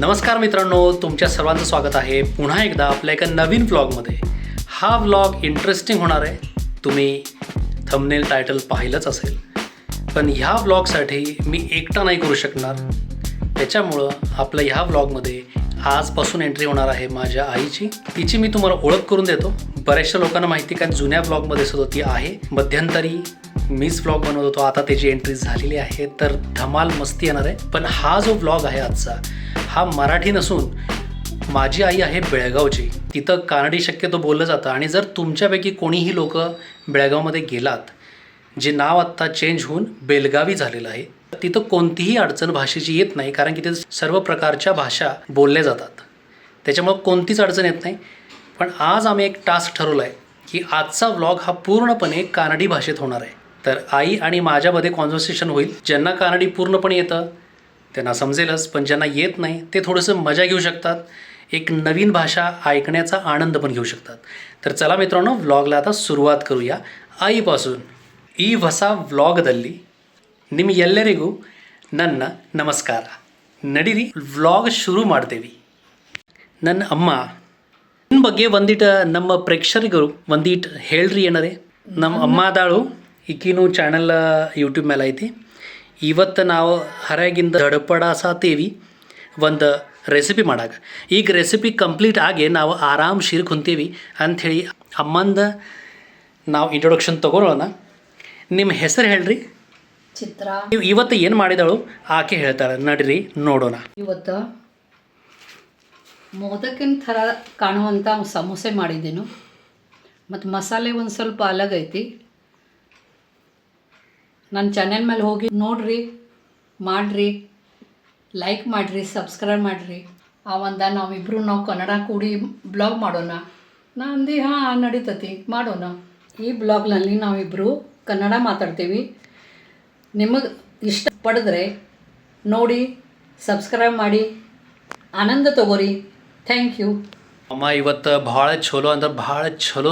नमस्कार मित्रांनो, तुमच्या सर्वांचं स्वागत आहे पुन्हा एकदा आपल्या एका नवीन व्लॉगमध्ये. हा व्लॉग इंटरेस्टिंग होणार आहे. तुम्ही थंबनेल टायटल पाहिलंच असेल. पण ह्या व्लॉगसाठी मी एकटा नाही करू शकणार. त्याच्यामुळं आपल्या ह्या व्लॉगमध्ये आजपासून एंट्री होणार आहे माझ्या आईची. तिची मी तुम्हाला ओळख करून देतो. बऱ्याचशा लोकांना माहिती का जुन्या व्लॉगमध्ये सुद्धा ती आहे. मध्यंतरी मीच व्लॉग बनवत होतो, आता त्याची एंट्री झालेली आहे. तर धमाल मस्ती येणार आहे. पण हा जो व्लॉग आहे आजचा, हा मराठी नसून माझी आई आहे बेळगावची. तिथं कानडी शक्यतो बोललं जातं. आणि जर तुमच्यापैकी कोणीही लोक बेळगावमध्ये गेलात, जे नाव आत्ता चेंज होऊन बेलगावी झालेलं आहे, तिथं कोणतीही अडचण भाषेची येत नाही, कारण की तिथं सर्व प्रकारच्या भाषा बोलल्या जातात. त्याच्यामुळं कोणतीच अडचण येत नाही. पण आज आम्ही एक टास्क ठरवला आहे की आजचा व्लॉग हा पूर्णपणे कानडी भाषेत होणार आहे. तर आई आणि माझ्यामध्ये कॉन्व्हर्सेशन होईल. ज्यांना कानडी पूर्णपणे येतं त्यांना समजेलच, पण ज्यांना येत नाही ते थोडंसं मजा घेऊ शकतात. एक नवीन भाषा ऐकण्याचा आनंद पण घेऊ शकतात. तर चला मित्रांनो, व्लॉगला आता सुरुवात करूया आईपासून. ಈ ಹೊಸ ವ್ಲಾಗ್ದಲ್ಲಿ ನಿಮಗೆಲ್ಲರಿಗೂ ನನ್ನ ನಮಸ್ಕಾರ. ನಡೀರಿ ವ್ಲಾಗ್ ಶುರು ಮಾಡ್ತೇವೆ. ನನ್ನ ಅಮ್ಮ ನಿಮ್ಮ ಬಗ್ಗೆ ಒಂದಿಟ್ಟು ನಮ್ಮ ಪ್ರೇಕ್ಷಕರಿಗೂ ಒಂದಿಟ್ಟು ಹೇಳ್ರಿ ಏನರೇ. ನಮ್ಮ ಅಮ್ಮ ಅದಾಳು, ಈಕಿನೂ ಚಾನಲ್ ಯೂಟ್ಯೂಬ್ ಮೇಲೆ ಐತಿ. ಇವತ್ತು ನಾವು ಹರಗಿಂದ ದಡಪಡಾಸತ್ತೇವಿ ಒಂದು ರೆಸಿಪಿ ಮಾಡಾಕ. ಈಗ ರೆಸಿಪಿ ಕಂಪ್ಲೀಟ್ ಆಗಿ ನಾವು ಆರಾಮ್ ಶಿರ್ ಕುಂತೀವಿ ಅಂಥೇಳಿ ಅಮ್ಮಂದ ನಾವು ಇಂಟ್ರೊಡಕ್ಷನ್ ತೊಗೊಳ್ಳೋಣ. ನಿಮ್ಮ ಹೆಸರು ಹೇಳ್ರಿ. ಚಿತ್ರ. ನೀವು ಇವತ್ತು ಏನು ಮಾಡಿದಳು ಆಕೆ ಹೇಳ್ತಾಳೆ, ನಡ್ರಿ ನೋಡೋಣ. ಇವತ್ತು ಮೋದಕಿನ ಥರ ಕಾಣುವಂಥ ಸಮೋಸೆ ಮಾಡಿದ್ದೇನು, ಮತ್ತು ಮಸಾಲೆ ಒಂದು ಸ್ವಲ್ಪ ಅಲಗ್ ಐತಿ. ನನ್ನ ಚಾನೆಲ್ ಮೇಲೆ ಹೋಗಿ ನೋಡ್ರಿ, ಮಾಡಿರಿ, ಲೈಕ್ ಮಾಡಿರಿ, ಸಬ್ಸ್ಕ್ರೈಬ್ ಮಾಡಿರಿ. ನಾವಿಬ್ಬರು ಕನ್ನಡ ಕೂಡಿ ಬ್ಲಾಗ್ ಮಾಡೋಣ. ನಾ ಅಂದು ಹಾಂ ನಡೀತತಿ, ಮಾಡೋಣ. ಈ ಬ್ಲಾಗ್ನಲ್ಲಿ ನಾವಿಬ್ಬರು ಕನ್ನಡ ಮಾತಾಡ್ತೀವಿ. ನಿಮಗೆ ಇಷ್ಟಪಡಿದ್ರೆ ನೋಡಿ, ಸಬ್ಸ್ಕ್ರೈಬ್ ಮಾಡಿ, ಆನಂದ ತಗೋರಿ. Thank you. ಅಮ್ಮ ಇವತ್ತು ಭಾಳ ಚಲೋ ಅಂದ್ರೆ ಭಾಳ ಚಲೋ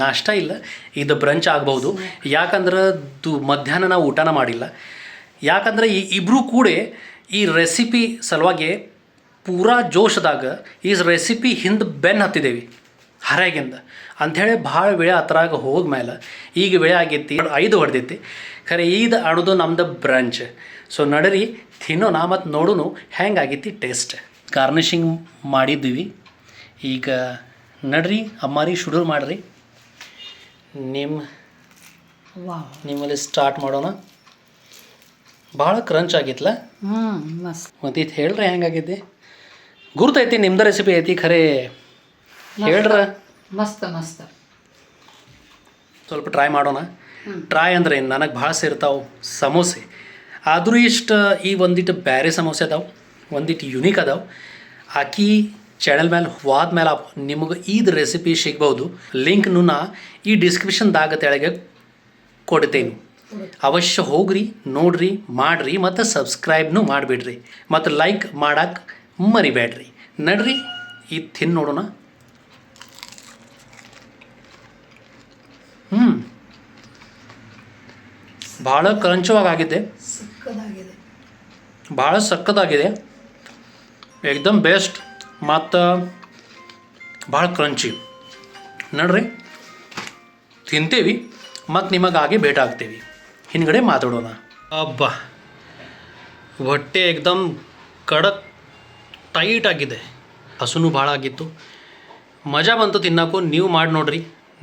ನಾಷ್ಟ ಇಲ್ಲ, ಇದು ಬ್ರಂಚ್ ಆಗ್ಬೋದು. ಯಾಕಂದ್ರೆ ಮಧ್ಯಾಹ್ನ ನಾವು ಊಟನ ಮಾಡಿಲ್ಲ. ಯಾಕಂದ್ರೆ ಇಬ್ಬರು ಕೂಡ ಈ ರೆಸಿಪಿ ಸಲುವಾಗಿ ಪೂರಾ ಜೋಶದಾಗ ಈ ರೆಸಿಪಿ ಹಿಂದೆ ಬೆನ್ನು ಹತ್ತಿದ್ದೇವೆ ಹರ್ಯಾಗಿಂದ ಅಂಥೇಳಿ. ಭಾಳ ವೇಳೆ ಹತ್ರಾಗ ಹೋದ್ಮೇಲೆ ಈಗ ವೇಳೆ ಆಗೈತಿ 5 ಹೊಡೆದೈತಿ. ಖರೆ ಇದು ಅಣದು ನಮ್ದು ಬ್ರಂಚ್. ಸೊ ನಡರಿ ತಿನ್ನೋಣ ಮತ್ತು ನೋಡೋಣ ಹೆಂಗಾಗೈತಿ ಟೇಸ್ಟ್. ಗಾರ್ನಿಷಿಂಗ್ ಮಾಡಿದ್ದೀವಿ. ಈಗ ನಡ್ರಿ ಅಮ್ಮಾರಿ ಶುರು ಮಾಡಿರಿ. ನಿಮ್ಮಲ್ಲಿ ಸ್ಟಾರ್ಟ್ ಮಾಡೋಣ. ಭಾಳ ಕ್ರಂಚ್ ಆಗಿತ್ತಲ್ಲ, ಮಸ್ತ್. ಮತ್ತು ಇದು ಹೇಳ್ರಿ ಹೆಂಗಾಗೈತಿ. ಗುರ್ತೈತಿ ನಿಮ್ದು ರೆಸಿಪಿ ಐತಿ, ಖರೆ ಹೇಳ್ರ. ಮಸ್ತ್ ಮಸ್ತ್. ಸ್ವಲ್ಪ ಟ್ರೈ ಮಾಡೋಣ. ಟ್ರೈ ಅಂದ್ರೆ ಏನು, ನನಗೆ ಭಾಳ ಸೇರ್ತಾವೆ ಸಮೋಸೆ. ಆದರೂ ಇಷ್ಟು ಈ ಒಂದಿಟ್ಟು ಬೇರೆ ಸಮೋಸೆ ಅದಾವೆ, ಒಂದಿಟ್ಟು ಯುನೀಕ್ ಅದಾವೆ. ಆಕಿ ಚಾನಲ್ ಮೇಲೆ ಹೋದ್ಮೇಲೆ ನಿಮಗೆ ಇದು ರೆಸಿಪಿ ಸಿಗ್ಬೋದು. ಲಿಂಕ್ನು ನಾ ಈ ಡಿಸ್ಕ್ರಿಪ್ಷನ್ದಾಗ ತೆಳಗೆ ಕೊಡ್ತೇನೆ. ಅವಶ್ಯ ಹೋಗ್ರಿ, ನೋಡ್ರಿ, ಮಾಡಿರಿ, ಮತ್ತು ಸಬ್ಸ್ಕ್ರೈಬ್ನು ಮಾಡಿಬಿಡ್ರಿ, ಮತ್ತು ಲೈಕ್ ಮಾಡಕ್ಕೆ ಮರಿಬೇಡ್ರಿ. ನಡ್ರಿ ಇದು ತಿಂದು ನೋಡೋಣ. ಭಾಳ ಕ್ರಂಚವಾಗಿದೆ, ಭಾಳ ಸಕ್ಕತ್ತಾಗಿದೆ. ಏಕ್ದಮ್ ಬೆಸ್ಟ್ ಮತ್ತು ಭಾಳ ಕ್ರಂಚಿ. ನಡ್ರಿ ತಿಂತೇವಿ ಮತ್ತು ನಿಮಗಾಗಿ ಭೇಟ ಆಗ್ತೇವೆ. ಹಿಂದ್ಗಡೆ ಮಾತಾಡೋಣ. ಅಬ್ಬಾ, ಹೊಟ್ಟೆ ಏಕ್ದಮ್ ಕಡಕ್ ಟೈಟ್ ಆಗಿದೆ. ಹಸುನು ಭಾಳ ಆಗಿತ್ತು. ಮಜಾ ಬಂತು ತಿನ್ನೋಕ್ಕೂ. ನೀವು ಮಾಡಿ ನೋಡ್ರಿ,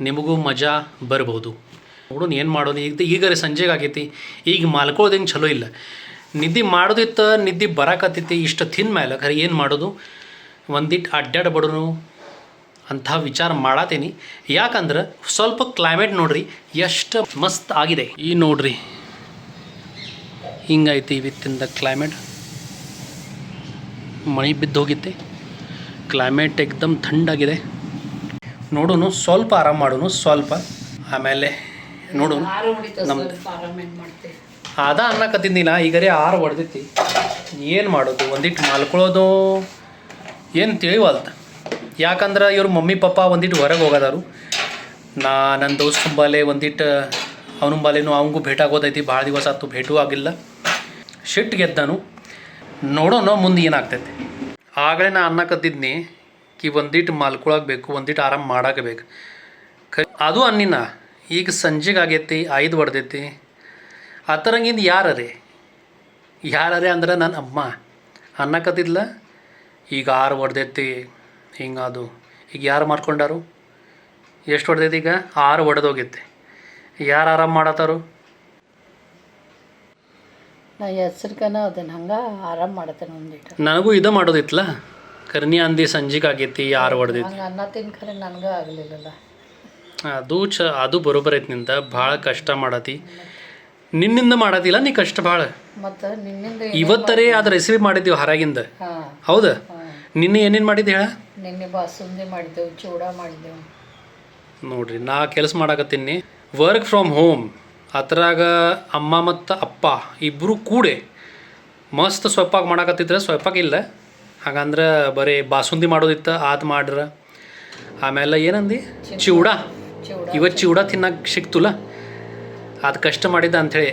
ನಿಮಗೂ ಮಜಾ ಬರ್ಬೋದು. ನೋಡೋಣ ಏನು ಮಾಡೋದು. ಈಗರೆ ಸಂಜೆಗೆ ಆಗೈತಿ. ಈಗ ಮಲ್ಕೊಳ್ಳೋದು ಹೆಂಗೆ ಚಲೋ ಇಲ್ಲ. ನಿದ್ದೆ ಮಾಡೋದಿತ್ತು, ನಿದ್ದೆ ಬರಾಕತ್ತೈತಿ. ಇಷ್ಟು ತಿಂದ ಮೇಲೆ ಖರೆ ಏನು ಮಾಡೋದು, ಒಂದಿಟ್ಟು ಅಡ್ಡಾಡ್ಬಿಡೋನು ಅಂಥ ವಿಚಾರ ಮಾಡತ್ತೀನಿ. ಯಾಕಂದ್ರೆ ಸ್ವಲ್ಪ ಕ್ಲೈಮೇಟ್ ನೋಡ್ರಿ ಎಷ್ಟು ಮಸ್ತ್ ಆಗಿದೆ. ಈ ನೋಡ್ರಿ ಹಿಂಗೈತಿ ಇವತ್ತಿಂದ ಕ್ಲೈಮೇಟ್. ಮಳೆ ಬಿದ್ದು ಹೋಗಿತ್ತೆ, ಕ್ಲೈಮೇಟ್ ಏಕ್ದಮ್ ಥಂಡಾಗಿದೆ. ನೋಡೋನು ಸ್ವಲ್ಪ ಆರಾಮ್ ಮಾಡೋನು ಸ್ವಲ್ಪ, ಆಮೇಲೆ ನೋಡೋಣ. ಅದ ಅನ್ನಕತ್ತಿದ್ದಿಲ್ಲ, ಈಗರೇ 6 ಹೊಡೆದೈತಿ. ಏನು ಮಾಡೋದು, ಒಂದಿಟ್ಟು ಮಲ್ಕೊಳ್ಳೋದು ಏನು ತಿಳಿವಲ್ತ. ಯಾಕಂದ್ರೆ ಇವ್ರ ಮಮ್ಮಿ ಪಪ್ಪ ಒಂದಿಟ್ಟು ಹೊರಗೆ ಹೋಗೋದಾರು. ನನ್ನ ದೋಸ್ತ ಬಾಲೆ ಒಂದಿಟ್ಟು ಅವನ ಬಾಲೇನು ಅವಂಗೂ ಭೇಟ ಆಗೋದೈತಿ. ಭಾಳ ದಿವಸ ಆಯ್ತು ಭೇಟೂ ಆಗಿಲ್ಲ. ಶಿಟ್ಟು ಗೆದ್ದನು. ನೋಡೋಣ ಮುಂದೆ ಏನಾಗ್ತೈತೆ. ಆಗಲೇ ನಾ ಅನ್ನಕತ್ತಿದ್ನಿ ಕಿ ಒಂದಿಟ್ಟು ಮಲ್ಕೊಳಕ್ಕೆ ಒಂದಿಟ್ಟು ಆರಾಮ ಮಾಡಕ್ಕೆ ಬೇಕು ಅದು ಅನ್ನಿನ ಈಗ ಸಂಜೆಗೆ ಆಗೈತಿ 5 ಹೊಡೆದೈತಿ ಆ ಥರಂಗಿಂದ ಯಾರೇ ಅಂದ್ರೆ ನನ್ನ ಅಮ್ಮ ಅನ್ನಕತ್ತಿದ್ಲ ಈಗ 6 ಹೊಡೆದೈತಿ ಹಿಂಗದು ಈಗ ಯಾರು ಮಾಡ್ಕೊಂಡಾರು ಎಷ್ಟು ಹೊಡೆದೈತಿ ಈಗ 6 ಹೊಡೆದೋಗೈತಿ ಯಾರು ಆರಾಮ ಮಾಡತ್ತಾರು ನಾ ಹೆಸ್ರಿಗನ ಅದನ್ನು ಹಂಗೆ ಆರಾಮ ಮಾಡತ್ತೇನೆ ಒಂದಿಟ್ಟು ನನಗೂ ಇದು ಮಾಡೋದಿತ್ತಲ್ಲ ಕರ್ನಿ ಅಂದಿ ಸಂಜೆಗೆ ಆಗೈತಿ 6 ಹೊಡೆದೈತಿ ಹಂಗೆ ಅನ್ನ ತಿನ್ ಖರೆ ನನಗೆ ಆಗಲಿಲ್ಲಲ್ಲ ಅದು ಬರೋಬ್ಬರ ಐತಿ ನಿಂದ ಭಾಳ ಕಷ್ಟ ಮಾಡತಿ ನಿನ್ನಿಂದ ಮಾಡತಿಲ್ಲ ನೀ ಕಷ್ಟ ಭಾಳ ಮತ್ತು ನಿನ್ನಿಂದ ಇವತ್ತರೇ ಅದು ರೆಸಿಪಿ ಮಾಡಿದ್ದೀವಿ ಹೊರಗಿಂದ ಹಾಂ ಹೌದಾ ನಿನ್ನೆ ಏನೇನು ಮಾಡಿದ್ದೆ ಹೇಳ ನಿನ್ನೆ ಬಾಸುಂದಿ ಮಾಡಿದ್ದೆವು ಚೂಡ ಮಾಡಿದ್ದೆವು ನೋಡ್ರಿ ನಾ ಕೆಲಸ ಮಾಡಕತ್ತೀನಿ ವರ್ಕ್ ಫ್ರಮ್ ಹೋಮ್ ಅದ್ರಾಗ ಅಮ್ಮ ಮತ್ತು ಅಪ್ಪ ಇಬ್ಬರು ಕೂಡೆ ಮಸ್ತ್ ಸ್ವಯಂಪಾಕ ಮಾಡಕತ್ತಿದ್ರೆ ಸ್ವಯಂಪಾಕ ಇಲ್ಲ ಹಾಗಂದ್ರೆ ಬರೀ ಬಾಸುಂದಿ ಮಾಡೋದಿತ್ತು ಅದು ಮಾಡ್ರ ಆಮೇಲೆ ಏನಂದು ಚಿವಡ ಇವತ್ತು ಚಿವಡ ತಿನ್ನಕ್ಕೆ ಸಿಕ್ತಲ್ಲ ಅದು ಕಷ್ಟ ಮಾಡಿದ್ದ ಅಂಥೇಳಿ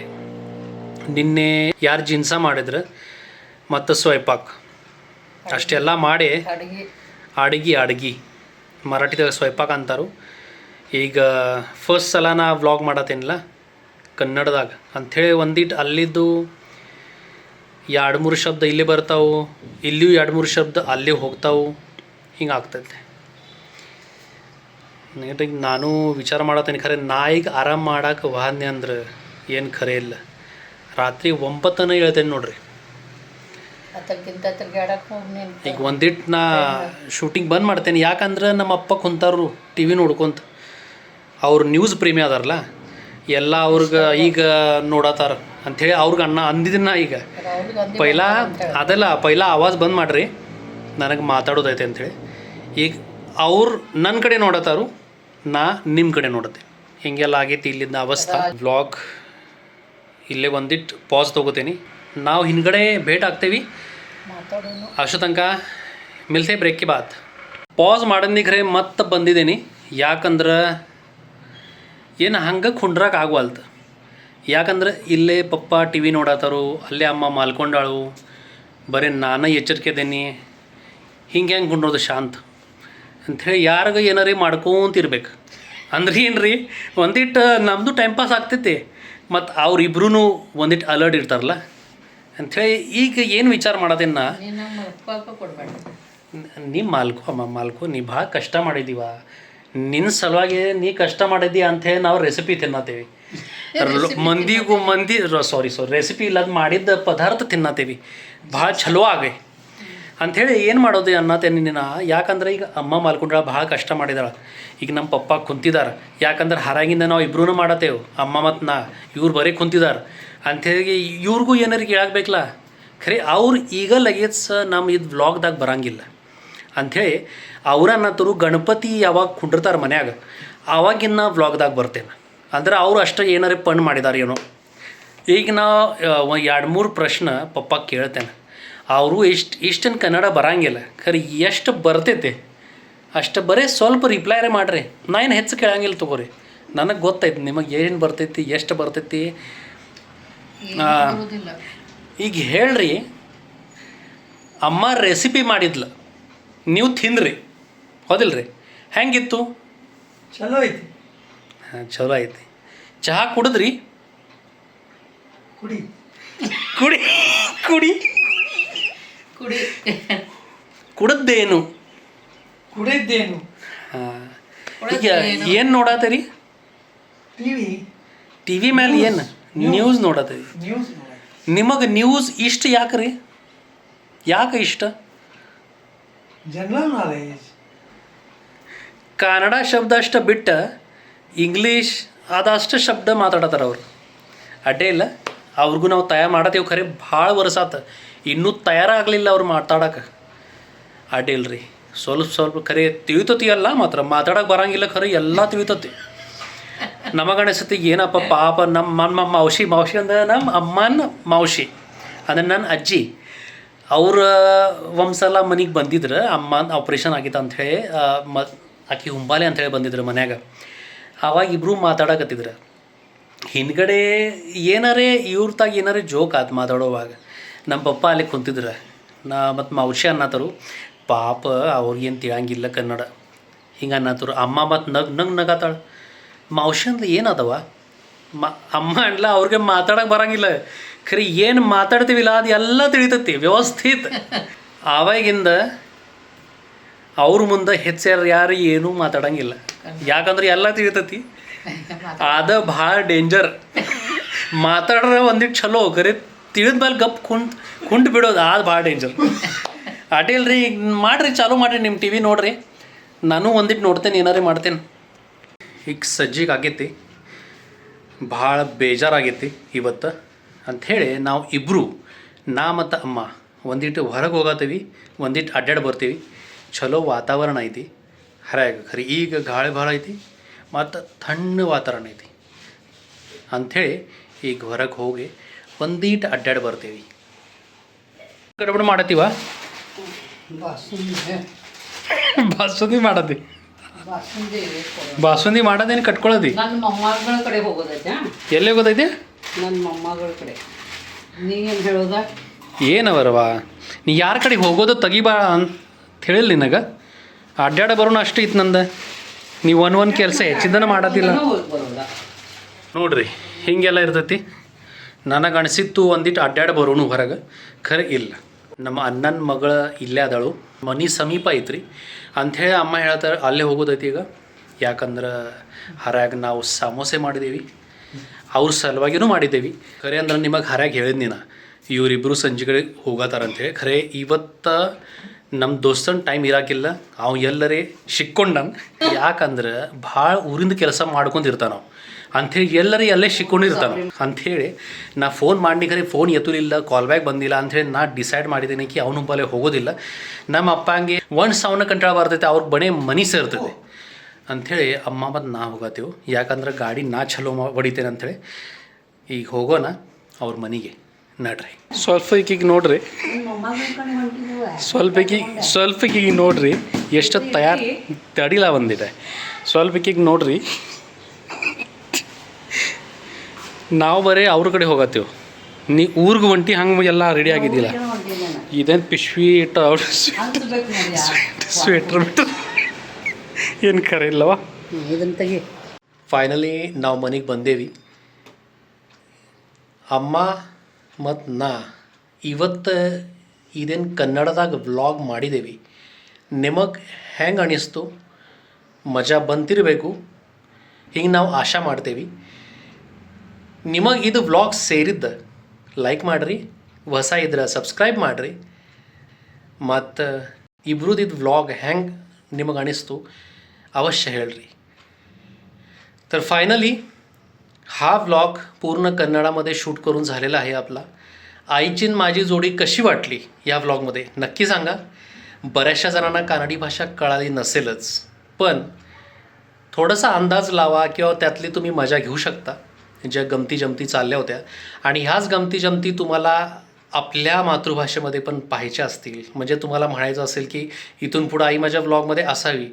ನಿನ್ನೆ ಯಾರು ಜಿನ್ಸ ಮಾಡಿದ್ರು ಮತ್ತು ಸ್ವಯಂಪಾಕ ಅಷ್ಟೆಲ್ಲ ಮಾಡಿ ಅಡ್ಗಿ ಮರಾಠಿದಾಗ ಸ್ವಯಂಪಾಕ ಅಂತಾರು ಈಗ ಫಸ್ಟ್ ಸಲ ನಾ ವ್ಲಾಗ್ ಮಾಡತ್ತೇನಿಲ್ಲ ಕನ್ನಡದಾಗ ಅಂಥೇಳಿ ಒಂದಿಟ್ಟು ಅಲ್ಲಿದ್ದು 2-3 ಶಬ್ದ ಇಲ್ಲಿ ಬರ್ತಾವೆ ಇಲ್ಲಿಯೂ 2-3 ಶಬ್ದ ಅಲ್ಲಿ ಹೋಗ್ತಾವೆ ಹಿಂಗೆ ಆಗ್ತೈತೆ ನೀಟಾಗಿ ನಾನು ವಿಚಾರ ಮಾಡತ್ತೇನೆ ಖರೆ ನಾ ಈಗ ಆರಾಮ ಮಾಡಕ್ಕೆ ವಾದ್ನೆ ಅಂದ್ರೆ ಏನು ಖರೆ ಇಲ್ಲ ರಾತ್ರಿ 9 ಹೇಳ್ತೇನೆ ನೋಡ್ರಿ ಈಗ ಒಂದಿಟ್ಟು ನಾ ಶೂಟಿಂಗ್ ಬಂದ್ ಮಾಡ್ತೇನೆ ಯಾಕಂದ್ರೆ ನಮ್ಮ ಅಪ್ಪ ಕುಂತಾರು ಟಿ ವಿ ನೋಡ್ಕೊಂತ ಅವ್ರು ನ್ಯೂಸ್ ಪ್ರೇಮಿ ಅದಾರಲ್ಲ ಎಲ್ಲ ಅವ್ರಿಗೆ ಈಗ ನೋಡತ್ತಾರ ಅಂಥೇಳಿ ಅವ್ರಿಗೆ ಅಂದಿದ್ದನ್ನ ಈಗ ಪೈಲ ಆವಾಜ್ ಬಂದ್ ಮಾಡ್ರಿ ನನಗೆ ಮಾತಾಡೋದೈತೆ ಅಂಥೇಳಿ ಈಗ ಅವ್ರು ನನ್ನ ಕಡೆ ನೋಡತ್ತಾರು ನಾ ನಿಮ್ಮ ಕಡೆ ನೋಡತ್ತೆ ಹೀಗೆಲ್ಲ ಆಗೈತಿ ಇಲ್ಲಿಂದ ಅವಸ್ಥೆ ವ್ಲಾಗ್ ಇಲ್ಲೇ ಒಂದಿಟ್ಟು ಪಾಸ್ ತೊಗೋತೀನಿ ನಾವು ಹಿಂದ್ಗಡೆ ಭೇಟ್ ಆಗ್ತೇವೆ ಅಷ್ಟು ತನಕ ಮಿಲ್ತೆ ಬ್ರೇಕ್ ಬಾತ್ ಪಾಸ್ ಮಾಡಿದ್ನಿ ಖರೆ ಮತ್ತೆ ಬಂದಿದ್ದೀನಿ ಯಾಕಂದ್ರೆ ಏನು ಹಂಗೆ ಕುಂಡ್ರಕ್ಕೆ ಆಗುವಲ್ತು ಯಾಕಂದ್ರೆ ಇಲ್ಲೇ ಪಪ್ಪ ಟಿ ವಿ ನೋಡತ್ತಾರು ಅಲ್ಲೇ ಅಮ್ಮ ಮಾಲ್ಕೊಂಡಾಳು ಬರೀ ನಾನು ಎಚ್ಚರಿಕೆದೇನಿ ಹಿಂಗೆ ಹೆಂಗೆ ಕುಂಡ್ರೋದು ಶಾಂತ ಅಂಥೇಳಿ ಯಾರಿಗ ಏನಾರೇ ಮಾಡ್ಕೊಂತಿರ್ಬೇಕು ಅಂದ್ರೆ ಏನು ರೀ ಒಂದಿಟ್ಟು ನಮ್ಮದು ಟೈಮ್ ಪಾಸ್ ಆಗ್ತೈತಿ ಮತ್ತು ಅವ್ರಿಬ್ರು ಒಂದಿಟ್ಟು ಅಲರ್ಟ್ ಇರ್ತಾರಲ್ಲ ಅಂಥೇಳಿ ಈಗ ಏನು ವಿಚಾರ ಮಾಡೋದೇನ ನೀ ಮಾಲ್ಕೋ ನೀ ಭಾಳ ಕಷ್ಟ ಮಾಡಿದ್ದೀವ ನಿನ್ನ ಸಲುವಾಗಿ ನೀ ಕಷ್ಟ ಮಾಡಿದ್ದಿ ಅಂಥೇಳಿ ನಾವು ರೆಸಿಪಿ ತಿನ್ನತ್ತೇವೆ ಸಾರಿ ರೆಸಿಪಿ ಇಲ್ಲದ ಮಾಡಿದ್ದ ಪದಾರ್ಥ ತಿನ್ನತ್ತೇವೆ ಭಾಳ ಚಲೋ ಆಗೈ ಅಂಥೇಳಿ ಏನು ಮಾಡೋದು ಅನ್ನತ್ತೇನೆ ನಿನ್ನ ಯಾಕಂದ್ರೆ ಈಗ ಅಮ್ಮ ಮಾಲ್ಕೊಂಡ್ರ ಭಾಳ ಕಷ್ಟ ಮಾಡಿದಾಳೆ ಈಗ ನಮ್ಮ ಪಪ್ಪ ಕುಂತಿದ್ದಾರೆ ಯಾಕಂದ್ರೆ ಹೊರಗಿಂದ ನಾವು ಇಬ್ರೂ ಮಾಡತ್ತೇವೆ ಅಮ್ಮ ಮತ್ತು ನಾ ಇವ್ರು ಬರೀ ಕುಂತಿದ್ದಾರೆ ಅಂಥೇಳಿ ಇವ್ರಿಗೂ ಏನಾರು ಕೇಳಾಗಬೇಕಲ್ಲ ಖರೆ ಅವ್ರು ಈಗ ಲಗೇಜ್ ನಮ್ಮ ಇದು ವ್ಲಾಗ್ದಾಗ ಬರಂಗಿಲ್ಲ ಅಂಥೇಳಿ ಅವ್ರನ್ನತ್ತರು ಗಣಪತಿ ಯಾವಾಗ ಕುಂಡಿರ್ತಾರೆ ಮನ್ಯಾಗ ಆವಾಗಿನ ವ್ಲಾಗ್ದಾಗ ಬರ್ತೇನೆ ಅಂದ್ರೆ ಅವ್ರು ಅಷ್ಟೇ ಏನಾರೇ ಪಣ್ ಮಾಡಿದಾರೆ ಏನೋ ಈಗ ನಾ 2-3 ಪ್ರಶ್ನೆ ಪಪ್ಪ ಕೇಳ್ತೇನೆ ಅವರು ಇಷ್ಟನ್ನು ಕನ್ನಡ ಬರಂಗಿಲ್ಲ ಖರೆ ಎಷ್ಟು ಬರ್ತೈತೆ ಅಷ್ಟು ಬರೀ ಸ್ವಲ್ಪ ರಿಪ್ಲೈರೇ ಮಾಡಿರಿ ನಾ ಏನು ಹೆಚ್ಚು ಕೇಳಂಗಿಲ್ಲ ತಗೋರಿ ನನಗೆ ಗೊತ್ತೈತಿ ನಿಮಗೆ ಏನು ಬರ್ತೈತಿ ಎಷ್ಟು ಬರ್ತೈತಿ ಈಗ ಹೇಳ್ರಿ ಅಮ್ಮ ರೆಸಿಪಿ ಮಾಡಿದ್ಲು ನೀವು ತಿಂದ್ರಿ ಹೌದಿಲ್ರಿ ಹೆಂಗಿತ್ತು ಚಲೋ ಐತಿ ಹಾಂ ಚಲೋ ಐತಿ ಚಹಾ ಕುಡಿದ್ರಿ ಕುಡಿ ಕುಡಿ ಕುಡಿ ಕುಡಿ ಕುಡದ್ದೇನು ಕುಡಿದ್ದೇನು ಹಾಂ ಈಗ ಏನು ನೋಡತ್ತೀರಿ ಟಿ ವಿ ಮೇಲೆ ಏನು ನ್ಯೂಸ್ ನೋಡತ್ತೀರಿ ನ್ಯೂಸ್ ನಿಮಗೆ ನ್ಯೂಸ್ ಇಷ್ಟ ಯಾಕೆ ರೀ ಯಾಕೆ ಇಷ್ಟ ಜನರಲ್ ನಾಲೆಜ್ ಕನ್ನಡ ಶಬ್ದ ಅಷ್ಟು ಬಿಟ್ಟು ಇಂಗ್ಲೀಷ್ ಅದಷ್ಟು ಶಬ್ದ ಮಾತಾಡತ್ತಾರ ಅವ್ರು ಅಡ್ಡೇ ಇಲ್ಲ ಅವ್ರಿಗೂ ನಾವು ತಯಾರು ಮಾಡತ್ತೇವೆ ಖರೆ ಭಾಳ ವರ್ಷ ಆತ ಇನ್ನೂ ತಯಾರಾಗಲಿಲ್ಲ ಅವ್ರು ಮಾತಾಡಕ್ಕೆ ಅಡ್ಡಿ ಇಲ್ರಿ ಸ್ವಲ್ಪ ಖರೆ ತಿಳಿತತಿ ಅಲ್ಲ ಮಾತ್ರ ಮಾತಾಡಕ್ಕೆ ಬರಂಗಿಲ್ಲ ಖರೆ ಎಲ್ಲ ತಿಳಿತತಿ ನಮಗಣಿಸತಿ ಏನಪ್ಪ ಪಾಪ ನಮ್ಮ ಮೌಶಿ ಅಂದ್ರೆ ನಮ್ಮ ಅಮ್ಮನ ಮೌಶಿ ಅಂದರೆ ನನ್ನ ಅಜ್ಜಿ ಅವ್ರ ಒಂದ್ಸಲ ಮನೆಗೆ ಬಂದಿದ್ರು ಅಮ್ಮನ ಆಪ್ರೇಷನ್ ಆಗಿತ್ತು ಅಂಥೇಳಿ ಆಕೆ ಹುಂಬಾಲೆ ಅಂಥೇಳಿ ಬಂದಿದ್ರು ಮನ್ಯಾಗ ಆವಾಗ ಇಬ್ಬರು ಮಾತಾಡಕತ್ತಿದ್ರು ಹಿಂದ್ಗಡೆ ಏನಾರೇ ಇವ್ರತಾಗ ಏನಾರೇ ಜೋಕ್ ಆತು ಮಾತಾಡೋವಾಗ ನಮ್ಮ ಪಪ್ಪ ಅಲ್ಲಿ ಕುಂತಿದ್ರು ಮತ್ತು ಮಾವಶಿ ಅನ್ನತ್ತರು ಪಾಪ ಅವ್ರಿಗೇನು ತಿಳಿಯಂಗಿಲ್ಲ ಕನ್ನಡ ಹಿಂಗೆ ಅನ್ನತ್ತರು ಅಮ್ಮ ಮತ್ತು ನಗ್ ನಗತಾಳ ಮಾವಶಿ ಅಂದ್ರೆ ಏನದವ ಅಮ್ಮ ಅನ್ಲ ಅವ್ರಿಗೆ ಮಾತಾಡೋಕೆ ಬರಂಗಿಲ್ಲ ಖರೆ ಏನು ಮಾತಾಡ್ತೀವಿಲ್ಲ ಅದು ಎಲ್ಲ ತಿಳಿತೈತಿ ವ್ಯವಸ್ಥಿತ ಆವಾಗಿಂದ ಅವ್ರ ಮುಂದೆ ಹೆಚ್ಚಾರು ಯಾರು ಏನೂ ಮಾತಾಡಂಗಿಲ್ಲ ಯಾಕಂದ್ರೆ ಎಲ್ಲ ತಿಳಿತೈತಿ ಅದ ಭಾಳ ಡೇಂಜರ್ ಮಾತಾಡ್ರೆ ಒಂದಿಟ್ಟು ಚಲೋ ಖರೆ ತಿಳಿದ ಮೇಲೆ ಗಪ್ ಕುಂಟು ಬಿಡೋದು ಅದು ಭಾಳ ಡೇಂಜರ್ ಅಟೇಲ್ರಿ ಈಗ ಮಾಡಿರಿ ಚಾಲೂ ಮಾಡಿರಿ ನಿಮ್ಮ ಟಿ ವಿ ನೋಡ್ರಿ ನಾನು ಒಂದಿಟ್ಟು ನೋಡ್ತೇನೆ ಏನಾರೇ ಮಾಡ್ತೇನೆ ಈಗ ಸಜ್ಜಿಗೆ ಆಗೈತಿ ಭಾಳ ಬೇಜಾರಾಗೈತಿ ಇವತ್ತು ಅಂಥೇಳಿ ನಾವು ಇಬ್ಬರು ನಾ ಮತ್ತು ಅಮ್ಮ ಒಂದಿಟ್ಟು ಹೊರಗೆ ಹೋಗತ್ತೀವಿ ಒಂದಿಟ್ಟು ಅಡ್ಡಾಡಿ ಬರ್ತೀವಿ ಚಲೋ ವಾತಾವರಣ ಐತಿ ಹರ್ಯಾಗ ಖರೆ ಈಗ ಗಾಳಿ ಭಾಳ ಐತಿ ಮತ್ತು ತಣ್ಣ ವಾತಾವರಣ ಐತಿ ಅಂಥೇಳಿ ಈಗ ಹೊರಗೆ ಹೋಗಿ ಒಂದೀಟು ಅಡ್ಡಾಡಿ ಬರ್ತೀವಿ ಗಡಬಡ ಮಾಡತ್ತೀವ ಬಾಸುಂದಿ ಮಾಡತ್ತಿ ಬಾಸುಂದಿ ಮಾಡೋದೇನು ಕಟ್ಕೊಳ್ಳೋದಿ ನನ್ನ ಮೊಮ್ಮಗಳ ಕಡೆ ಹೋಗೋದೈತೆ ಎಲ್ಲಿ ಹೋಗೋದೈತಿ ನನ್ನ ಮೊಮ್ಮಗಳ ಕಡೆ ನೀವೇನು ಹೇಳೋದ ಏನವರವ ನೀ ಯಾರ ಕಡೆಗೆ ಹೋಗೋದು ತೆಗಿಬಾ ಅಂತ ಹೇಳಿಲ್ಲ ನಿನಗೆ ಅಡ್ಡಾಡ ಬರೋಣ ಅಷ್ಟು ಇತ್ತು ನಂದು ನೀವು ಒಂದು ಕೆಲಸ ಹೆಚ್ಚಿದ್ದನ ಮಾಡತ್ತಿಲ್ಲ ಹೋಗಿ ಬರೋದ ನೋಡ್ರಿ ಹೀಗೆಲ್ಲ ಇರ್ತೈತಿ ನನಗೆ ಅನಿಸಿತ್ತು ಒಂದಿಟ್ಟು ಅಡ್ಡಾಡ ಬರೋನು ಹೊರಗೆ ಖರೆ ಇಲ್ಲ ನಮ್ಮ ಅಣ್ಣನ ಮಗಳ ಇಲ್ಲೇ ಅದಾಳು ಮನೆ ಸಮೀಪ ಐತ್ರಿ ಅಂಥೇಳಿ ಅಮ್ಮ ಹೇಳ್ತಾರೆ ಅಲ್ಲೇ ಹೋಗೋದೈತಿ ಈಗ ಯಾಕಂದ್ರೆ ಹರ್ಯಾಗ ನಾವು ಸಮೋಸೆ ಮಾಡಿದ್ದೀವಿ ಅವ್ರ ಸಲುವಾಗಿನೂ ಮಾಡಿದ್ದೇವೆ ಖರೆ ಅಂದ್ರೆ ನಿಮಗೆ ಹರ್ಯಾಗ ಹೇಳಿದ್ನಿ ನಾ ಇವರಿಬ್ಬರು ಸಂಜೆಗಡೆ ಹೋಗತ್ತಾರಂಥೇಳಿ ಖರೆ ಇವತ್ತು ನಮ್ಮ ದೋಸ್ತನ ಟೈಮ್ ಇರಾಕಿಲ್ಲ ಅವ ಎಲ್ಲರೇ ಸಿಕ್ಕೊಂಡನ್ ಯಾಕಂದ್ರೆ ಭಾಳ ಊರಿಂದ ಕೆಲಸ ಮಾಡ್ಕೊಂಡಿರ್ತಾನ ನಾವು ಅಂಥೇಳಿ ಎಲ್ಲರೂ ಅಲ್ಲೇ ಸಿಕ್ಕೊಂಡಿರ್ತಾನೆ ಅಂಥೇಳಿ ನಾ ಫೋನ್ ಮಾಡಿ ಖರೆ ಫೋನ್ ಎತ್ತಲಿಲ್ಲ ಕಾಲ್ ಬ್ಯಾಕ್ ಬಂದಿಲ್ಲ ಅಂಥೇಳಿ ನಾ ಡಿಸೈಡ್ ಮಾಡಿದ್ದೀನಿ ಕಿ ಅವನು ಬಲೆ ಹೋಗೋದಿಲ್ಲ ನಮ್ಮ ಅಪ್ಪಂಗೆ ಒಂದು ಸಾವನ್ನ ಕಂಟ್ರೋಲ್ ಬರ್ತೈತೆ ಅವ್ರ ಬನೇ ಮನಿ ಸೇರ್ತೈತೆ ಅಂಥೇಳಿ ಅಮ್ಮ ಮತ್ತು ನಾ ಹೋಗತ್ತೀವಿ ಯಾಕಂದ್ರೆ ಗಾಡಿ ನಾ ಚಲೋ ಹೊಡಿತೇನೆ ಅಂಥೇಳಿ ಈಗ ಹೋಗೋಣ ಅವ್ರ ಮನೆಗೆ ನಡ್ರಿ ಸ್ವಲ್ಪ ಈಗೀಗ ನೋಡ್ರಿ ಸ್ವಲ್ಪ ಈಗ ನೋಡ್ರಿ ಎಷ್ಟು ತಯಾರು ತಡಿಲ್ಲ ಬಂದಿದೆ ಸ್ವಲ್ಪ ಈಗ ನೋಡ್ರಿ ನಾವು ಬರೀ ಅವ್ರ ಕಡೆ ಹೋಗತ್ತೀವಿ ನೀ ಊರಿಗೆ ಹೊಂಟಿ ಹಂಗೆ ಎಲ್ಲ ರೆಡಿ ಆಗಿದ್ದಿಲ್ಲ ಇದೇನು ಪಿಶ್ವಿ ಇಟ್ಟು ಅವ್ರು ಸ್ವೆಟ್ರ್ ಬಿಟ್ಟು ಏನು ಖರೆ ಇಲ್ಲವ ಇದನ್ನು ತೆಗಿ ಫೈನಲಿ ನಾವು ಮನೆಗೆ ಬಂದೇವಿ ಅಮ್ಮ ಮತ್ತು ನಾ ಇವತ್ತು ಇದೇನು ಕನ್ನಡದಾಗ ವ್ಲಾಗ್ ಮಾಡಿದ್ದೇವೆ ನಿಮಗೆ ಹೆಂಗೆ ಅನಿಸ್ತು ಮಜಾ ಬಂತಿರಬೇಕು ಹಿಂಗೆ ನಾವು ಆಶಾ ಮಾಡ್ತೇವೆ ನಿಮಗೆ ಇದು ವ್ಲಾಗ್ ಸೇರಿದ್ದ ಲೈಕ್ ಮಾಡಿರಿ ಹೊಸ ಇದ್ರೆ ಸಬ್ಸ್ಕ್ರೈಬ್ ಮಾಡಿರಿ ಮತ್ತು ಇಬ್ರದ್ದು ಇದು ವ್ಲಾಗ್ ಹೆಂಗೆ ನಿಮಗೆ ಅನಿಸ್ತು अवश्य ಹೇಳ್ರಿ तर फायनली हा व्लॉग पूर्ण कन्नडामध्ये शूट करून झालेला आहे आपला आईची माझी जोडी कशी वाटली या व्लॉगमध्ये नक्की सांगा बऱ्याचशा जणांना कानडी भाषा कळाली नसेलच पण थोडासा अंदाज लावा किंवा त्यातली तुम्ही मजा घेऊ शकता ज्या गमती जमती चालल्या होत्या आणि ह्याच गमती जमती तुम्हाला आपल्या मातृभाषेमध्ये पण पाहायच्या असतील म्हणजे तुम्हाला म्हणायचं असेल की इथून पुढे आई माझ्या व्लॉगमध्ये असावी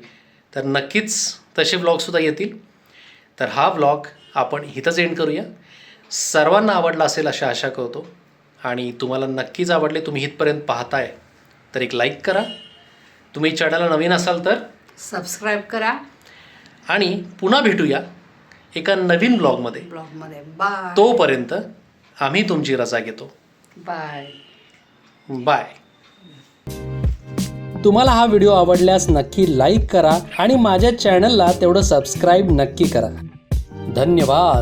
तर नक्कीच तसे व्लॉगसुद्धा येतील तर हा व्लॉग आपण इथंच एंड करूया सर्वांना आवडला असेल अशा आशा करतो आणि तुम्हाला नक्कीच आवडले तुम्ही इथपर्यंत पाहताय तर एक लाईक करा तुम्ही चॅनलला नवीन असाल तर सबस्क्राईब करा आणि पुन्हा भेटूया एका नवीन ब्लॉगमध्ये बाय तोपर्यंत आम्ही तुमची रजा घेतो बाय बाय तुम्हाला हा व्हिडिओ आवडल्यास नक्की लाईक करा आणि माझ्या चॅनलला तेवढं सबस्क्राईब नक्की करा धन्यवाद.